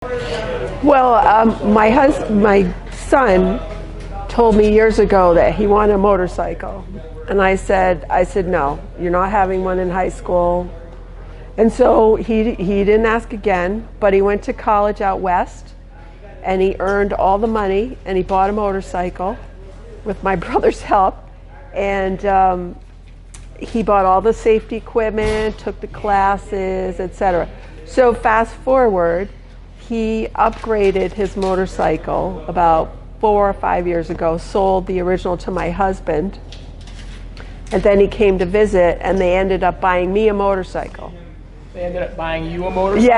Well, my son told me years ago that he wanted a motorcycle, and I said no, you're not having one in high school. And so he didn't ask again, but he went to college out west, and he earned all the money, and he bought a motorcycle with my brother's help, and he bought all the safety equipment, took the classes, etc. So fast forward, he upgraded his motorcycle about 4 or 5 years ago, sold the original to my husband, and then he came to visit, and they ended up buying me a motorcycle. They ended up buying you a motorcycle?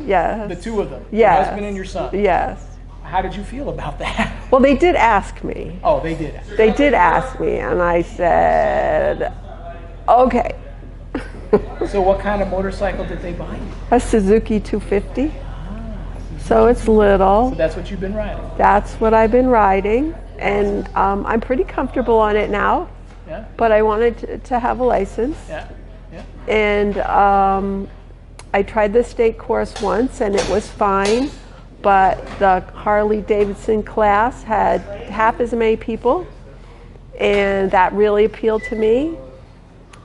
Yes. The two of them? Yes. Your husband and your son? Yes. How did you feel about that? Well, they did ask me. Oh, they did? They did ask me, and I said, okay. So what kind of motorcycle did they buy you? A Suzuki 250. So it's little. So that's what you've been riding? That's what I've been riding, and I'm pretty comfortable on it now. Yeah. But I wanted to have a license. Yeah. And I tried the state course once, and it was fine. But the Harley-Davidson class had half as many people, and that really appealed to me.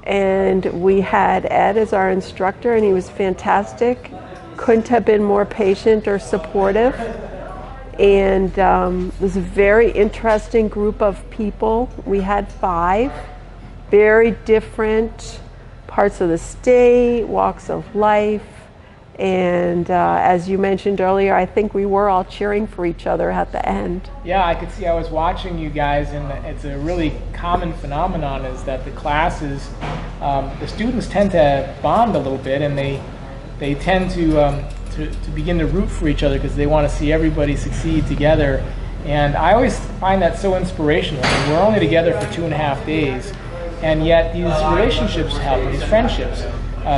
And we had Ed as our instructor, and he was fantastic. Couldn't have been more patient or supportive. And it was a very interesting group of people. We had 5 very different parts of the state, walks of life. And as you mentioned earlier, I think we were all cheering for each other at the end. Yeah, I could see. I was watching you guys, and it's a really common phenomenon is that the classes, the students tend to bond a little bit, and they tend to begin to root for each other because they want to see everybody succeed together. And I always find that so inspirational. I mean, we're only together for 2.5 days, and yet these relationships happen, these friendships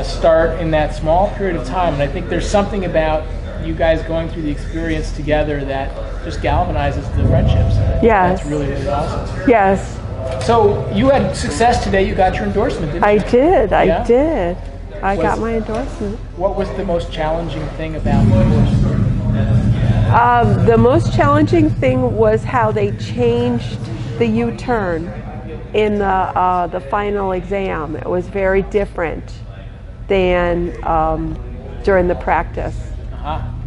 start in that small period of time. And I think there's something about you guys going through the experience together that just galvanizes the friendships. Yes. That's really, really awesome. Yes. So you had success today. You got your endorsement, didn't you? I did. Yeah? I got my endorsement. What was the most challenging thing about the endorsement? The most challenging thing was how they changed the U-turn in the final exam. It was very different than during the practice.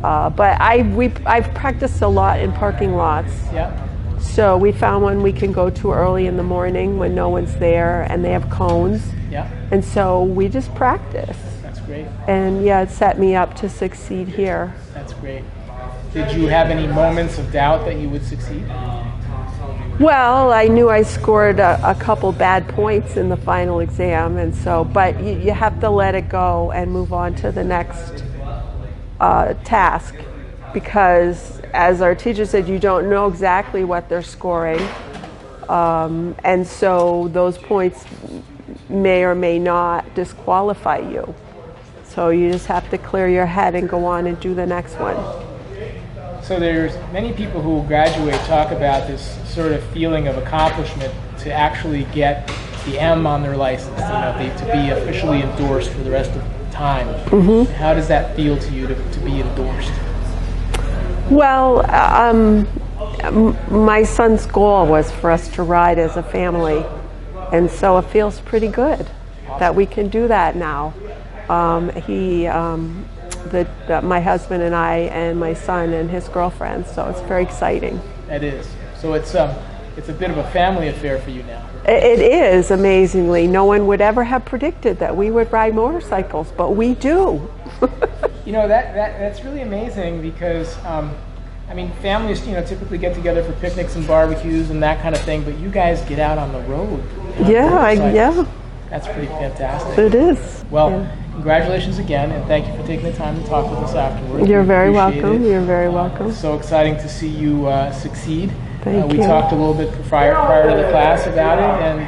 But I've practiced a lot in parking lots. Yeah. So we found one we can go to early in the morning when no one's there, and they have cones. Yeah. And so we just practice. That's great. And yeah, it set me up to succeed here. That's great. Did you have any moments of doubt that you would succeed? Well, I knew I scored a couple bad points in the final exam, and so, but you have to let it go and move on to the next task, because as our teacher said, you don't know exactly what they're scoring, and so those points may or may not disqualify you. So you just have to clear your head and go on and do the next one. So there's many people who graduate talk about this sort of feeling of accomplishment to actually get the M on their license, to be officially endorsed for the rest of the time. Mm-hmm. How does that feel to you to be endorsed? Well, my son's goal was for us to ride as a family, and so it feels pretty good that we can do that now. My husband and I and my son and his girlfriend, so it's very exciting. It is. So it's a bit of a family affair for you now. It is, amazingly. No one would ever have predicted that we would ride motorcycles, but we do. That's really amazing because families typically get together for picnics and barbecues and that kind of thing, but you guys get out on the road. Yeah. That's pretty fantastic. It is. Well, Congratulations again, and thank you for taking the time to talk with us afterwards. You're very welcome. You're very welcome. It's so exciting to see you succeed. Thank you. We talked a little bit prior to the class about it, and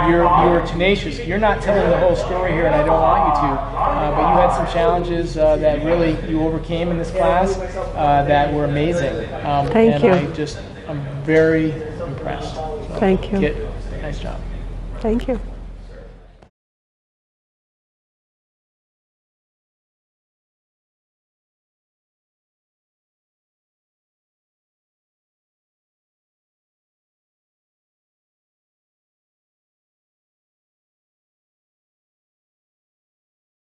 you're tenacious. You're not telling the whole story here, and I don't want you to, but you had some challenges that really you overcame in this class that were amazing. Thank you. I'm very impressed. Thank you. Kit, nice job. Thank you.